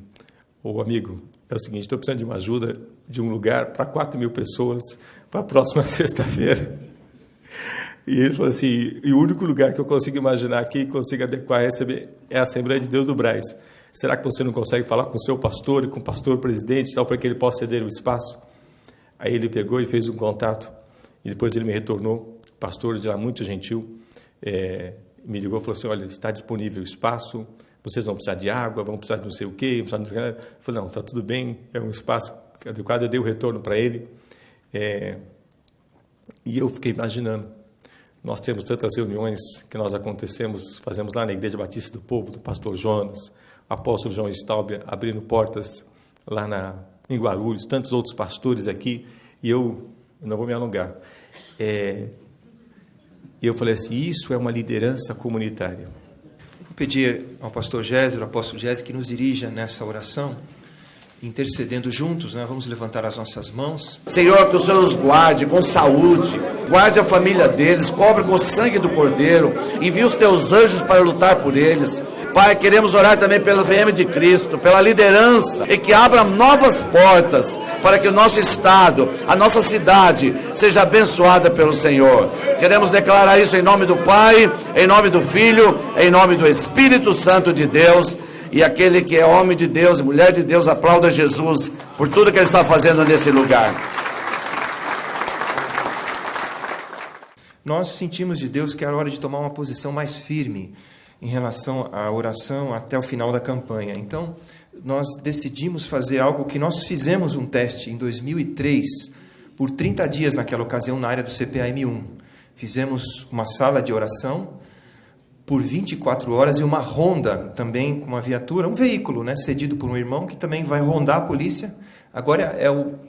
ô amigo, é o seguinte, estou precisando de uma ajuda, de um lugar para 4.000 pessoas para a próxima sexta-feira. E ele falou assim: e o único lugar que eu consigo imaginar aqui, que consigo adequar é a Assembleia de Deus do Brás. Será que você não consegue falar com o seu pastor e com o pastor presidente, tal, para que ele possa ceder o espaço? Aí ele pegou e fez um contato, e depois ele me retornou, pastor de lá, muito gentil, me ligou e falou assim: olha, está disponível o espaço, vocês vão precisar de água, vão precisar de não sei o quê. Eu falei: não, está tudo bem, é um espaço adequado. Eu dei o retorno para ele, e eu fiquei imaginando. Nós temos tantas reuniões que nós fazemos lá na Igreja Batista do Povo, do pastor Jonas, o apóstolo João Staub, abrindo portas lá em Guarulhos, tantos outros pastores aqui, e eu não vou me alongar. E eu falei assim: isso é uma liderança comunitária. Vou pedir ao pastor Gésio, ao apóstolo Gésio, que nos dirija nessa oração, intercedendo juntos, né? Vamos levantar as nossas mãos. Senhor, que o Senhor os guarde com saúde, guarde a família deles, cobre com o sangue do Cordeiro, envie os teus anjos para lutar por eles. Pai, queremos orar também pelo PM de Cristo, pela liderança, e que abra novas portas para que o nosso estado, a nossa cidade, seja abençoada pelo Senhor. Queremos declarar isso em nome do Pai, em nome do Filho, em nome do Espírito Santo de Deus. E aquele que é homem de Deus e mulher de Deus, aplauda Jesus por tudo que ele está fazendo nesse lugar. Nós sentimos de Deus que era hora de tomar uma posição mais firme em relação à oração até o final da campanha. Então, nós decidimos fazer algo que nós fizemos um teste em 2003, por 30 dias naquela ocasião, na área do CPAM1. Fizemos uma sala de oração por 24 horas e uma ronda também com uma viatura, um veículo, né, cedido por um irmão que também vai rondar a polícia. Agora é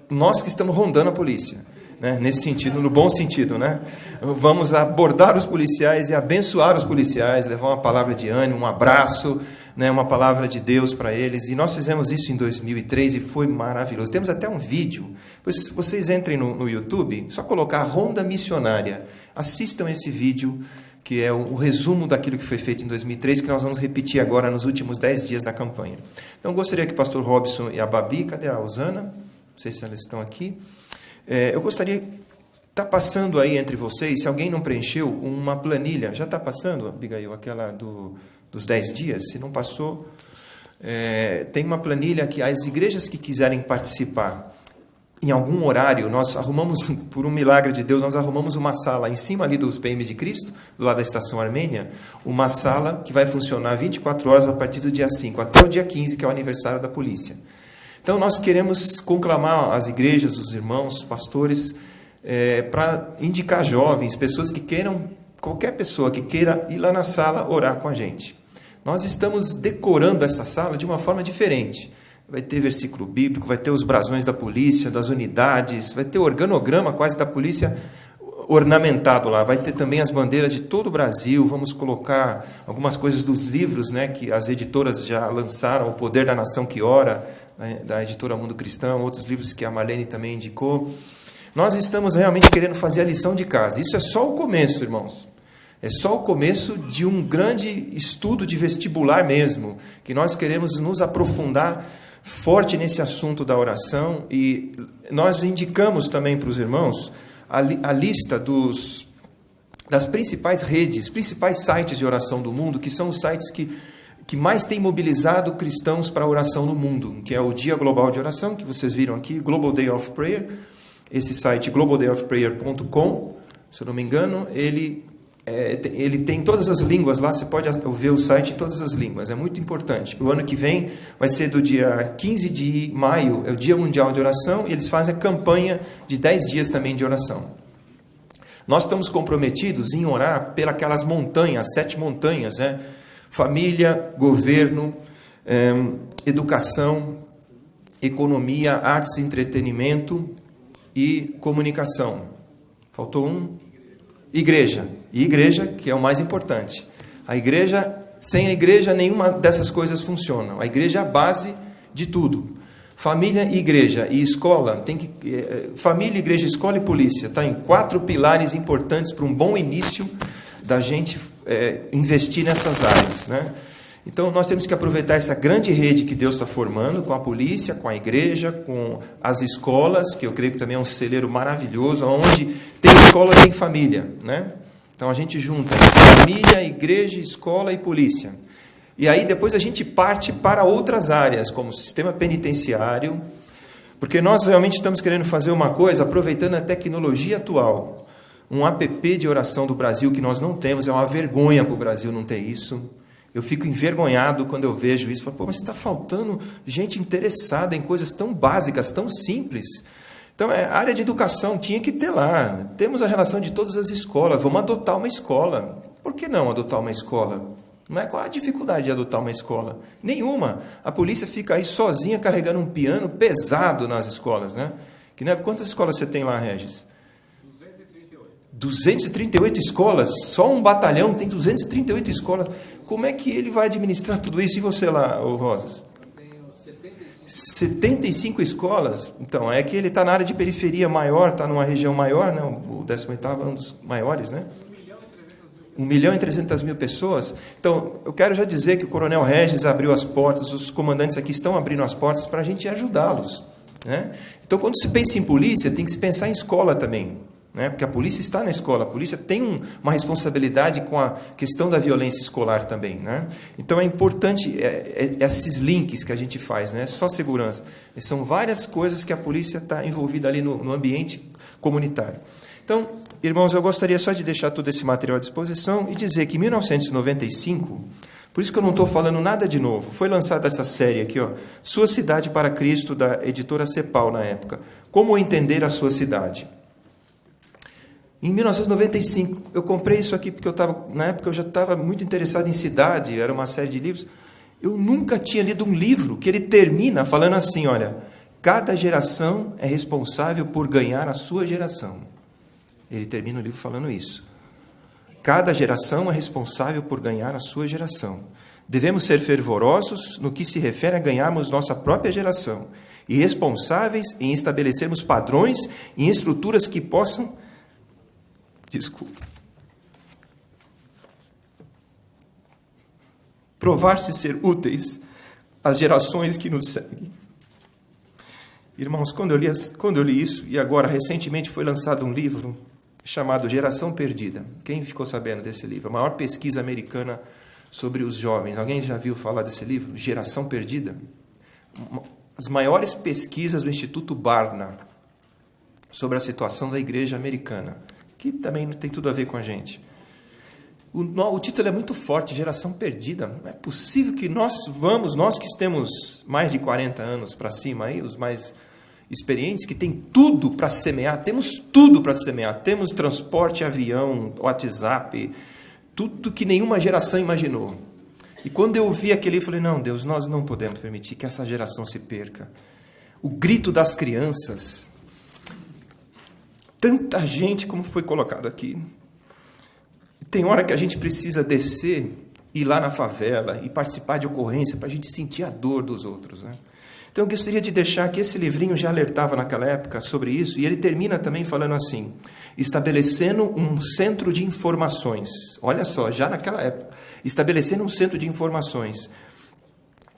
nós que estamos rondando a polícia, né, nesse sentido, no bom sentido, né? Vamos abordar os policiais e abençoar os policiais, levar uma palavra de ânimo, um abraço, né, uma palavra de Deus para eles. E nós fizemos isso em 2003 e foi maravilhoso. Temos até um vídeo. Se vocês entrem no YouTube, só colocar Ronda Missionária, assistam esse vídeo, que é o resumo daquilo que foi feito em 2003, que nós vamos repetir agora nos últimos 10 dias da campanha. Então, gostaria que o pastor Robson e a Babi, cadê a Osana? Não sei se elas estão aqui. Eu gostaria, está passando aí entre vocês, se alguém não preencheu, uma planilha, já está passando, Abigail, aquela dos 10 dias? Se não passou, tem uma planilha que as igrejas que quiserem participar, em algum horário, nós arrumamos, por um milagre de Deus, nós arrumamos uma sala em cima ali dos PMs de Cristo, do lado da Estação Armênia, uma sala que vai funcionar 24 horas a partir do dia 5 até o dia 15, que é o aniversário da polícia. Então, nós queremos conclamar as igrejas, os irmãos, pastores, para indicar jovens, pessoas que queiram, qualquer pessoa que queira ir lá na sala orar com a gente. Nós estamos decorando essa sala de uma forma diferente. Vai ter versículo bíblico, vai ter os brasões da polícia, das unidades, vai ter o organograma quase da polícia. ornamentado lá. Vai ter também as bandeiras de todo o Brasil. Vamos colocar algumas coisas dos livros, né, que as editoras já lançaram, O Poder da Nação que Ora, né, da editora Mundo Cristão, outros livros que a Marlene também indicou. Nós estamos realmente querendo fazer a lição de casa. Isso é só o começo, irmãos. É só o começo de um grande estudo de vestibular mesmo, que nós queremos nos aprofundar forte nesse assunto da oração, e nós indicamos também para os irmãos a lista das principais redes, principais sites de oração do mundo, que são os sites que mais têm mobilizado cristãos para a oração no mundo, que é o Dia Global de Oração, que vocês viram aqui, Global Day of Prayer, esse site globaldayofprayer.com, se eu não me engano, ele tem todas as línguas lá, você pode ver o site em todas as línguas, é muito importante. O ano que vem vai ser do dia 15 de maio, é o Dia Mundial de Oração, e eles fazem a campanha de 10 dias também de oração. Nós estamos comprometidos em orar pelas montanhas, 7 montanhas, né? Família, governo, educação, economia, artes e entretenimento e comunicação. Faltou um? Igreja. E igreja, que é o mais importante. Sem a igreja, nenhuma dessas coisas funciona. A igreja é a base de tudo. Família, igreja e escola, família, igreja, escola e polícia, está em 4 pilares importantes para um bom início da gente investir nessas áreas, né? Então, nós temos que aproveitar essa grande rede que Deus está formando, com a polícia, com a igreja, com as escolas, que eu creio que também é um celeiro maravilhoso, onde tem escola, tem família, né? Então, a gente junta família, igreja, escola e polícia. E aí, depois a gente parte para outras áreas, como o sistema penitenciário, porque nós realmente estamos querendo fazer uma coisa, aproveitando a tecnologia atual. Um app de oração do Brasil que nós não temos, é uma vergonha para o Brasil não ter isso. Eu fico envergonhado quando eu vejo isso. Falo, pô, mas está faltando gente interessada em coisas tão básicas, tão simples. Então, a área de educação tinha que ter lá. Temos a relação de todas as escolas. Vamos adotar uma escola. Por que não adotar uma escola? Não é qual a dificuldade de adotar uma escola? Nenhuma. A polícia fica aí sozinha carregando um piano pesado nas escolas, né? Quantas escolas você tem lá, Regis? 238 escolas? Só um batalhão tem 238 escolas. Como é que ele vai administrar tudo isso? E você lá, Rosas? Eu tenho 75 escolas? Então, é que ele está na área de periferia maior, está numa região maior, né? O 18º é um dos maiores, né? 1.300.000 pessoas. Então, eu quero já dizer que o Coronel Regis abriu as portas, os comandantes aqui estão abrindo as portas para a gente ajudá-los, né? Então, quando se pensa em polícia, tem que se pensar em escola também, né? Porque a polícia está na escola, a polícia tem uma responsabilidade com a questão da violência escolar também, né? Então, é importante esses links que a gente faz, né? Só segurança. São várias coisas que a polícia está envolvida ali no ambiente comunitário. Então, irmãos, eu gostaria só de deixar todo esse material à disposição e dizer que em 1995, por isso que eu não estou falando nada de novo, foi lançada essa série aqui, ó, Sua Cidade para Cristo, da editora Cepal na época. Como entender a sua cidade? Em 1995, eu comprei isso aqui porque na época eu já estava muito interessado em cidade, era uma série de livros. Eu nunca tinha lido um livro que ele termina falando assim, olha, cada geração é responsável por ganhar a sua geração. Ele termina o livro falando isso. Cada geração é responsável por ganhar a sua geração. Devemos ser fervorosos no que se refere a ganharmos nossa própria geração e responsáveis em estabelecermos padrões e estruturas que possam... provar-se ser úteis às gerações que nos seguem. Irmãos, quando eu li isso, e agora recentemente foi lançado um livro chamado Geração Perdida. Quem ficou sabendo desse livro? A maior pesquisa americana sobre os jovens. Alguém já viu falar desse livro? Geração Perdida? As maiores pesquisas do Instituto Barna sobre a situação da igreja americana, que também não tem tudo a ver com a gente. O título é muito forte, Geração Perdida. Não é possível que nós que temos mais de 40 anos para cima, aí, os mais experientes, que tem tudo para semear, temos tudo para semear, temos transporte, avião, WhatsApp, tudo que nenhuma geração imaginou. E quando eu vi aquele, eu falei, não, Deus, nós não podemos permitir que essa geração se perca. O grito das crianças, tanta gente como foi colocado aqui. Tem hora que a gente precisa descer, ir lá na favela e participar de ocorrência para a gente sentir a dor dos outros, né? Então, eu gostaria de deixar que esse livrinho já alertava naquela época sobre isso, e ele termina também falando assim, estabelecendo um centro de informações. Olha só, já naquela época, estabelecendo um centro de informações,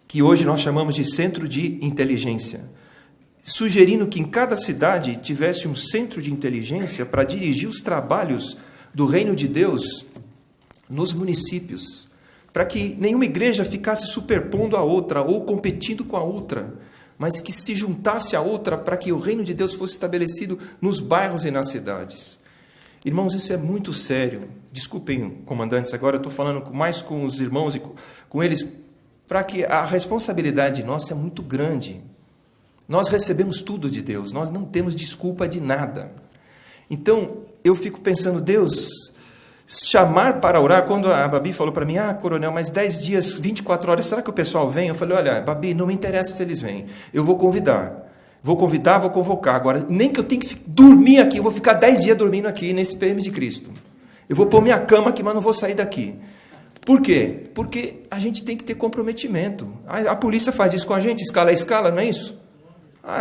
que hoje nós chamamos de centro de inteligência, sugerindo que em cada cidade tivesse um centro de inteligência para dirigir os trabalhos do reino de Deus nos municípios, para que nenhuma igreja ficasse superpondo a outra ou competindo com a outra, mas que se juntasse a outra para que o reino de Deus fosse estabelecido nos bairros e nas cidades. Irmãos, isso é muito sério. Desculpem, comandantes, agora eu estou falando mais com os irmãos e com eles, para que a responsabilidade nossa é muito grande. Nós recebemos tudo de Deus, nós não temos desculpa de nada. Então, eu fico pensando, Deus, chamar para orar, quando a Babi falou para mim, coronel, mas 10 dias, 24 horas, será que o pessoal vem? Eu falei, olha, Babi, não me interessa se eles vêm, eu vou convidar, vou convocar, agora, nem que eu tenha que dormir aqui, eu vou ficar 10 dias dormindo aqui nesse PM de Cristo, eu vou pôr minha cama aqui, mas não vou sair daqui. Por quê? Porque a gente tem que ter comprometimento. A polícia faz isso com a gente, escala é escala, não é isso?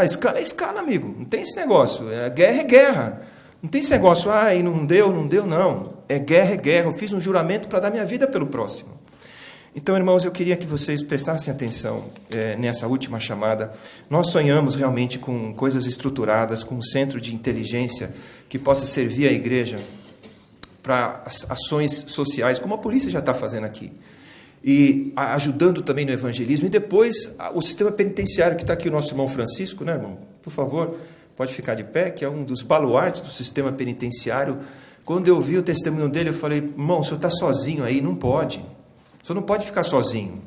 Escala é escala, amigo, não tem esse negócio, guerra é guerra. Não tem esse negócio, não deu, não. É guerra. Eu fiz um juramento para dar minha vida pelo próximo. Então, irmãos, eu queria que vocês prestassem atenção nessa última chamada. Nós sonhamos realmente com coisas estruturadas, com um centro de inteligência que possa servir a igreja para ações sociais, como a polícia já está fazendo aqui. E ajudando também no evangelismo. E depois, o sistema penitenciário, que está aqui o nosso irmão Francisco, né, irmão? Por favor, pode ficar de pé, que é um dos baluartes do sistema penitenciário. Quando eu vi o testemunho dele, eu falei, irmão, o senhor está sozinho aí? Não pode. O senhor não pode ficar sozinho.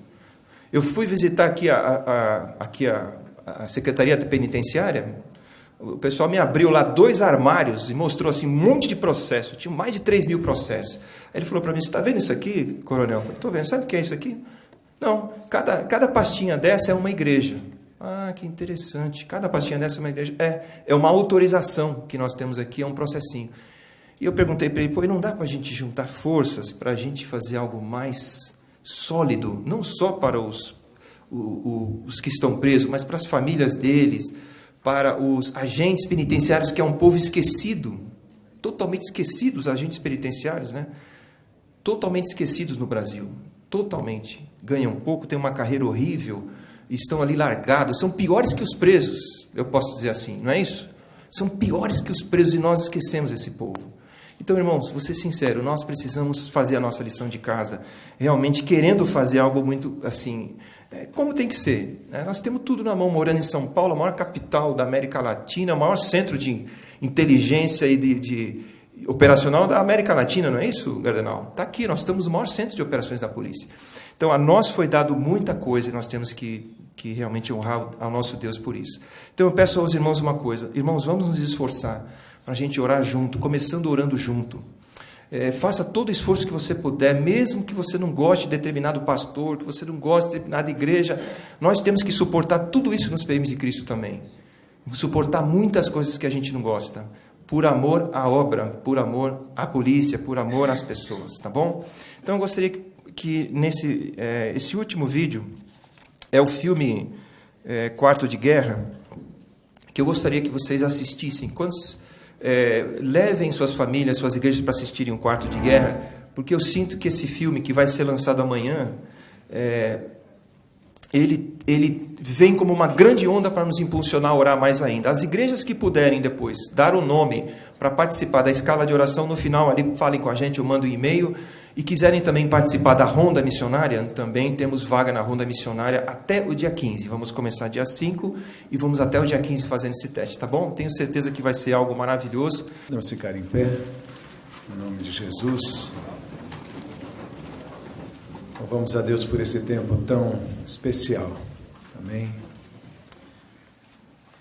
Eu fui visitar aqui a Secretaria Penitenciária, o pessoal me abriu lá 2 armários e mostrou assim, um monte de processo, tinha mais de 3.000 processos. Aí ele falou para mim, você está vendo isso aqui, coronel? Eu falei, estou vendo, sabe o que é isso aqui? Não, cada pastinha dessa é uma igreja. Que interessante. Cada pastinha dessa é uma igreja. É uma autorização que nós temos aqui, é um processinho. E eu perguntei para ele, e não dá para a gente juntar forças para a gente fazer algo mais sólido, não só para os que estão presos, mas para as famílias deles, para os agentes penitenciários, que é um povo esquecido, totalmente esquecido, os agentes penitenciários, né? Totalmente esquecidos no Brasil, totalmente. Ganham pouco, têm uma carreira horrível, estão ali largados, são piores que os presos, eu posso dizer assim, não é isso? São piores que os presos e nós esquecemos esse povo. Então, irmãos, vou ser sincero, nós precisamos fazer a nossa lição de casa, realmente querendo fazer algo muito assim, como tem que ser. Né? Nós temos tudo na mão, morando em São Paulo, a maior capital da América Latina, o maior centro de inteligência e de operacional da América Latina, não é isso, Gardenal? Está aqui, nós estamos no maior centro de operações da polícia. Então, a nós foi dado muita coisa e nós temos que realmente honrar ao nosso Deus por isso. Então, eu peço aos irmãos uma coisa. Irmãos, vamos nos esforçar para a gente orar junto, começando orando junto. Faça todo o esforço que você puder, mesmo que você não goste de determinado pastor, que você não goste de determinada igreja, nós temos que suportar tudo isso nos PMs de Cristo também. Suportar muitas coisas que a gente não gosta, por amor à obra, por amor à polícia, por amor às pessoas, tá bom? Então, eu gostaria que esse último vídeo é o filme Quarto de Guerra, que eu gostaria que vocês assistissem. Levem suas famílias, suas igrejas para assistirem um Quarto de Guerra, porque eu sinto que esse filme, que vai ser lançado amanhã, ele vem como uma grande onda para nos impulsionar a orar mais ainda. As igrejas que puderem depois dar o nome para participar da escala de oração, no final ali falem com a gente, eu mando um e-mail, e quiserem também participar da ronda missionária, também temos vaga na ronda missionária até o dia 15. Vamos começar dia 5 e vamos até o dia 15 fazendo esse teste, tá bom? Tenho certeza que vai ser algo maravilhoso. Vamos ficar em pé, em nome de Jesus. Louvamos a Deus por esse tempo tão especial. Amém.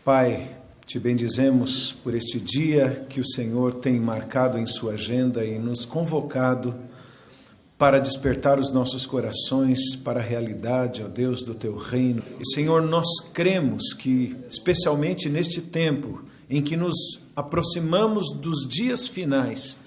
Pai, te bendizemos por este dia que o Senhor tem marcado em sua agenda e nos convocado para despertar os nossos corações para a realidade, ó Deus, do Teu reino. E, Senhor, nós cremos que, especialmente neste tempo em que nos aproximamos dos dias finais,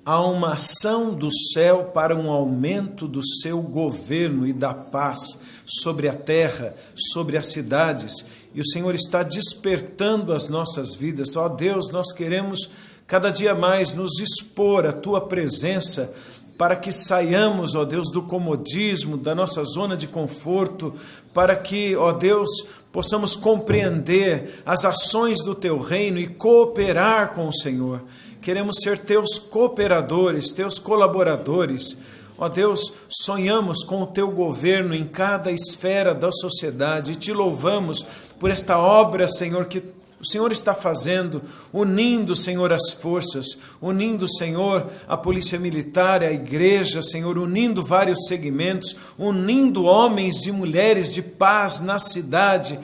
há uma ação do céu para um aumento do seu governo e da paz sobre a terra, sobre as cidades, e o Senhor está despertando as nossas vidas. Ó Deus, nós queremos cada dia mais nos expor à Tua presença, para que saiamos, ó Deus, do comodismo, da nossa zona de conforto, para que, ó Deus, possamos compreender as ações do Teu reino e cooperar com o Senhor. Queremos ser Teus cooperadores, Teus colaboradores. Ó Deus, sonhamos com o Teu governo em cada esfera da sociedade e Te louvamos por esta obra, Senhor, que o Senhor está fazendo, unindo, Senhor, as forças, unindo, Senhor, a polícia militar, a igreja, Senhor, unindo vários segmentos, unindo homens e mulheres de paz na cidade.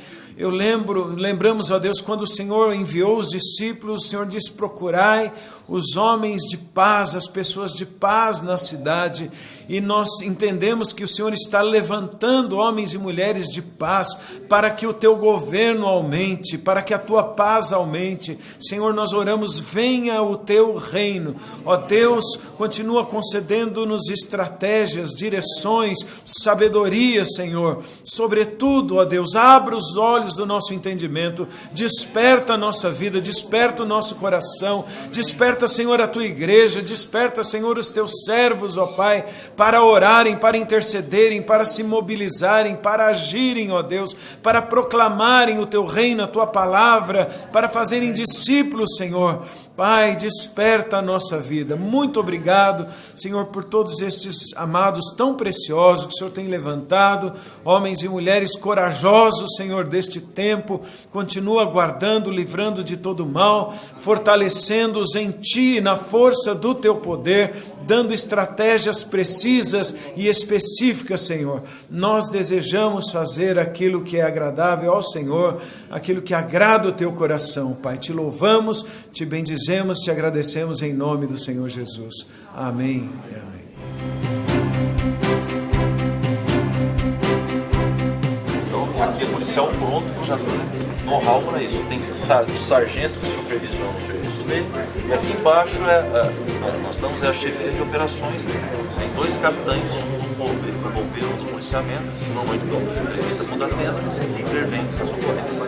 Lembramos, ó Deus, quando o Senhor enviou os discípulos, o Senhor disse: procurai os homens de paz, as pessoas de paz na cidade, e nós entendemos que o Senhor está levantando homens e mulheres de paz, para que o Teu governo aumente, para que a Tua paz aumente. Senhor, nós oramos, venha o Teu reino, ó Deus, continua concedendo-nos estratégias, direções, sabedoria, Senhor, sobretudo, ó Deus, abra os olhos do nosso entendimento, desperta a nossa vida, desperta o nosso coração, desperta, Senhor, a Tua igreja, desperta, Senhor, os Teus servos, ó Pai, para orarem, para intercederem, para se mobilizarem, para agirem, ó Deus, para proclamarem o Teu reino, a Tua palavra, para fazerem discípulos, Senhor. Pai, desperta a nossa vida. Muito obrigado, Senhor, por todos estes amados tão preciosos que o Senhor tem levantado, homens e mulheres corajosos, Senhor, deste tempo. Continua guardando, livrando de todo mal, fortalecendo-os em Ti, na força do Teu poder, dando estratégias precisas e específicas, Senhor. Nós desejamos fazer aquilo que é agradável ao Senhor, aquilo que agrada o Teu coração, Pai. Te louvamos, Te bendizemos, Te agradecemos em nome do Senhor Jesus. Amém e amém. Então, aqui é policial pronto, que já tem know-how para isso. Tem sargento que supervisiona o serviço dele. E aqui embaixo nós estamos a chefia de operações. Tem 2 capitães, um do bombeiro, um do policiamento. No momento da entrevista com o Datena, que intervém com as ocorrências.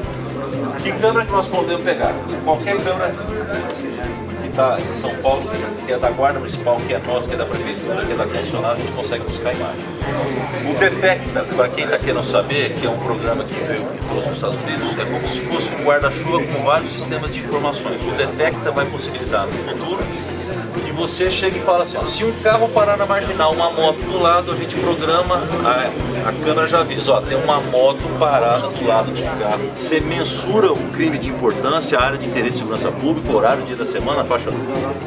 Que câmera que nós podemos pegar? Qualquer câmera que está em São Paulo, que é da Guarda Municipal, que é nossa, que é da Prefeitura, que é da concessionária, a gente consegue buscar a imagem. O Detecta, para quem está querendo saber, que é um programa que trouxe os Estados Unidos, é como se fosse um guarda-chuva com vários sistemas de informações. O Detecta vai possibilitar no futuro que você chega e fala assim, ó, se um carro parar na marginal, uma moto do lado, a gente programa, a câmera já avisa, ó, tem uma moto parada do lado de um carro. Você mensura o crime de importância, a área de interesse e segurança pública, horário, dia da semana, faixa,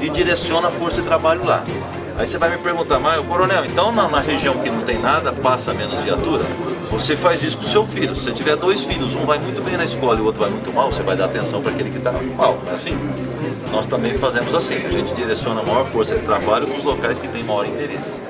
e direciona a força de trabalho lá. Aí você vai me perguntar, mas coronel, então na região que não tem nada, passa menos viatura? Você faz isso com o seu filho. Se você tiver 2 filhos, um vai muito bem na escola e o outro vai muito mal, você vai dar atenção para aquele que está mal, é assim? Nós também fazemos assim, a gente direciona a maior força de trabalho para os locais que têm maior interesse.